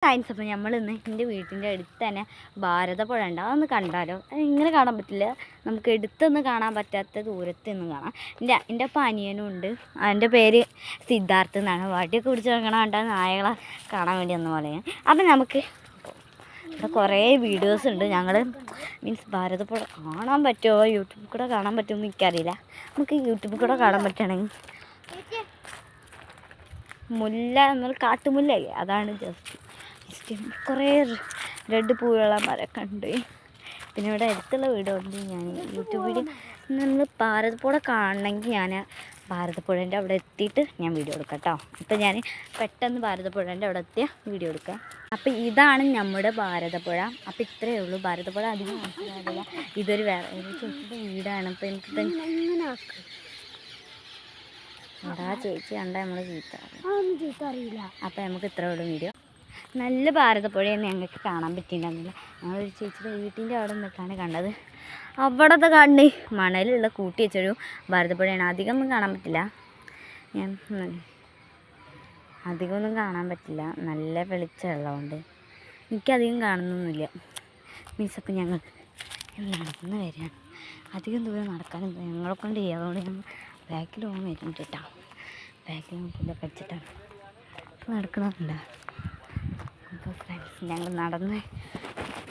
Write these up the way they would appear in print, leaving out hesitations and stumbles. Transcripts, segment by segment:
Science. അപ്പോൾ നമ്മളിന്ന് എൻ്റെ വീട്ടിൻ്റെ അടുത്ത് തന്നെ ഭാരതപ്പുഴ ഉണ്ട്. അതൊന്ന് കണ്ടാലോ? ഇങ്ങനെ കാണാൻ പറ്റില്ല, നമുക്ക് എടുത്തൊന്നും കാണാൻ പറ്റാത്ത ദൂരത്ത് നിന്ന് കാണാം. എൻ്റെ അപ്പം അനിയനും ഉണ്ട്. എൻ്റെ പേര് സിദ്ധാർത്ഥ് എന്നാണ്. വടിയൊക്കെ പിടിച്ച് വെക്കണം കണ്ടാൽ നായകളെ കാണാൻ വേണ്ടി വന്ന പോലെ. അപ്പം നമുക്ക് ഇവിടെ കുറേ വീഡിയോസ് ഉണ്ട്. ഞങ്ങൾ ഭാരതപ്പുഴ കാണാൻ പറ്റുമോ, യൂട്യൂബിൽ കൂടെ കാണാൻ പറ്റുമോ എന്ന് എനിക്കറിയില്ല. നമുക്ക് യൂട്യൂബിൽ കൂടെ കാണാൻ പറ്റുകയാണെങ്കിൽ മുല്ല എന്നൊരു കാട്ടുമുല്ലല്ലേ, അതാണ് ജസ്റ്റ് കുറേ റെഡ് പൂവുള്ള മരമൊക്കെ ഉണ്ട്. പിന്നെ ഇവിടെ അടുത്തുള്ള വീടുണ്ട്. ഞാൻ യൂട്യൂബ് വീഡിയോ നമ്മൾ ഭാരതപ്പുഴ കാണണമെങ്കിൽ ഞാൻ ഭാരതപ്പുഴേൻ്റെ അവിടെ എത്തിയിട്ട് ഞാൻ വീഡിയോ എടുക്കാം കേട്ടോ. അപ്പം ഞാൻ പെട്ടെന്ന് ഭാരതപ്പുഴേൻ്റെ അവിടെ എത്തിയ വീഡിയോ എടുക്കാം. അപ്പം ഇതാണ് നമ്മുടെ ഭാരതപ്പുഴ. അപ്പം ഇത്രയേ ഉള്ളൂ. ഭാരതപ്പുഴ അധികം മനസ്സിലാവില്ല. ഇതൊരു വേറെ ചേച്ചിയുടെ വീടാണ്. അപ്പം എനിക്ക് എടാ ചേച്ചി കണ്ടാൽ നമ്മൾ ചീത്ത അറിയില്ല. അപ്പം നമുക്ക് ഇത്രയേ ഉള്ളൂ വീഡിയോ. നല്ല ഭാരതപ്പുഴയെന്ന് ഞങ്ങൾക്ക് കാണാൻ പറ്റിയിട്ടുണ്ടായിരുന്നില്ല. ഞങ്ങളൊരു ചേച്ചിയുടെ വീട്ടിൻ്റെ അവിടെ നിന്നിട്ടാണ് കണ്ടത്. അവിടത്തെ കണ്ട് മണലുള്ള കൂട്ടി വെച്ചൊരു ഭാരതപ്പുഴയാണ്. അധികമൊന്നും കാണാൻ പറ്റില്ല. അധികമൊന്നും കാണാൻ പറ്റില്ല, നല്ല വെളിച്ചമുള്ളതുകൊണ്ട് എനിക്കധികം കാണുന്നൊന്നുമില്ല. അപ്പം ഞങ്ങൾ നടന്ന് വരികയാണ്. അധികം ദൂരം നടക്കാനും ഞങ്ങളെ കൊണ്ട് ചെയ്യുക. അതുകൊണ്ട് ഞങ്ങൾ ബാക്കിൽ പോകാൻ വരുന്നുണ്ട് കേട്ടോ. ബാക്കിൽ നോക്കില്ല പഠിച്ചിട്ടാണ് നടക്കണമെന്നില്ല. അപ്പോൾ ഫ്രണ്ട്സ് ഞങ്ങൾ നടന്ന്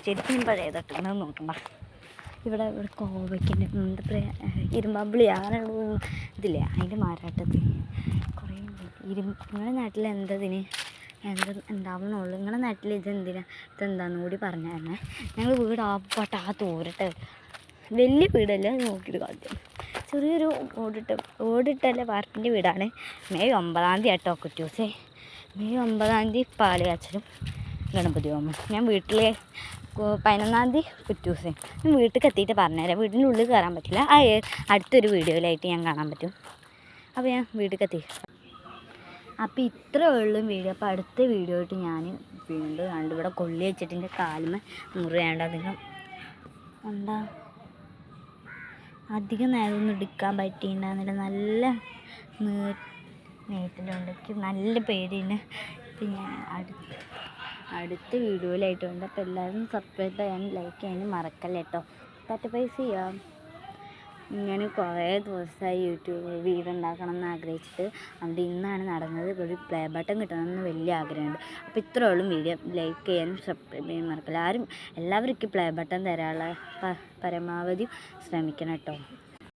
ശരിക്കും പഴയതൊട്ടുണ്ടെന്ന് നോക്കണ്ട. ഇവിടെ കോവയ്ക്കിൻ്റെ എന്താ പറയുക, ഇരുമ്പാമ്പിളി അങ്ങനെയുള്ള ഇതില്ലേ, അതിൻ്റെ മാറാട്ടത്തിൽ കുറേ നിങ്ങളുടെ നാട്ടിൽ എന്തതിന് ഉണ്ടാവുന്നുള്ളൂ. നിങ്ങളുടെ നാട്ടിൽ ഇതെന്താണെന്ന് കൂടി പറഞ്ഞായിരുന്നേ. ഞങ്ങൾ വീട് ആ തോരട്ടെ, വലിയ വീടല്ലേ, നോക്കിയിട്ട് കാര്യം ചെറിയൊരു ഓടിട്ടല്ലേ വാർപ്പിൻ്റെ വീടാണ്. മെയ് 9 കേട്ടോ കുറ്റൂസേ. മെയ് 9 പാലുകാച്ചലും ഗണപതി ഹോമം. ഞാൻ വീട്ടിൽ 11 കുറ്റൂസേ. ഞാൻ വീട്ടിൽ എത്തിയിട്ട് പറഞ്ഞുതരാം. വീടിൻ്റെ ഉള്ളിൽ കയറാൻ പറ്റില്ല, അടുത്തൊരു വീഡിയോയിലായിട്ട് ഞാൻ കാണാൻ പറ്റും. അപ്പോൾ ഞാൻ വീട്ടിൽ എത്തി. അപ്പോൾ ഇത്രേ ഉള്ളൂ വീഡിയോ. അപ്പോൾ അടുത്ത വീഡിയോ ആയിട്ട് ഞാൻ വീണ്ടും കണ്ടു. ഇവിടെ കൊള്ളി വെച്ചിട്ട് എൻ്റെ കാലുമേ മുറിയാണ്ട് അധികം നേരമൊന്നും എടുക്കാൻ പറ്റിയിട്ടുണ്ടാകുന്നില്ല. നല്ല നീട്ടിലുണ്ട്. എനിക്ക് നല്ല പേടിയുണ്ട്. ഇപ്പം ഞാൻ അടുത്ത വീഡിയോയിലായിട്ടുണ്ട്. അപ്പോൾ എല്ലാവരും സബ്സ്ക്രൈബ് ചെയ്യാനും ലൈക്ക് ചെയ്യാനും മറക്കല്ലേ കേട്ടോ. പൈസ ചെയ്യാം. ഞാൻ കുറേ ദിവസമായി യൂട്യൂബ് വീഡിയോ ഉണ്ടാക്കണം എന്ന് ആഗ്രഹിച്ചിട്ട്. അതുകൊണ്ട് ഇന്നാണ് നടന്നത്. ഒരു പ്ലേ ബട്ടൺ കിട്ടണമെന്ന് വലിയ ആഗ്രഹമുണ്ട്. അപ്പോൾ ഇത്രയേ ഉള്ളൂ വീഡിയോ. ലൈക്ക് ചെയ്യാനും സബ്സ്ക്രൈബ് ചെയ്യാനും മറക്കില്ല. എല്ലാവർക്കും പ്ലേ ബട്ടൺ തരാനുള്ള പരമാവധി ശ്രമിക്കണം കേട്ടോ.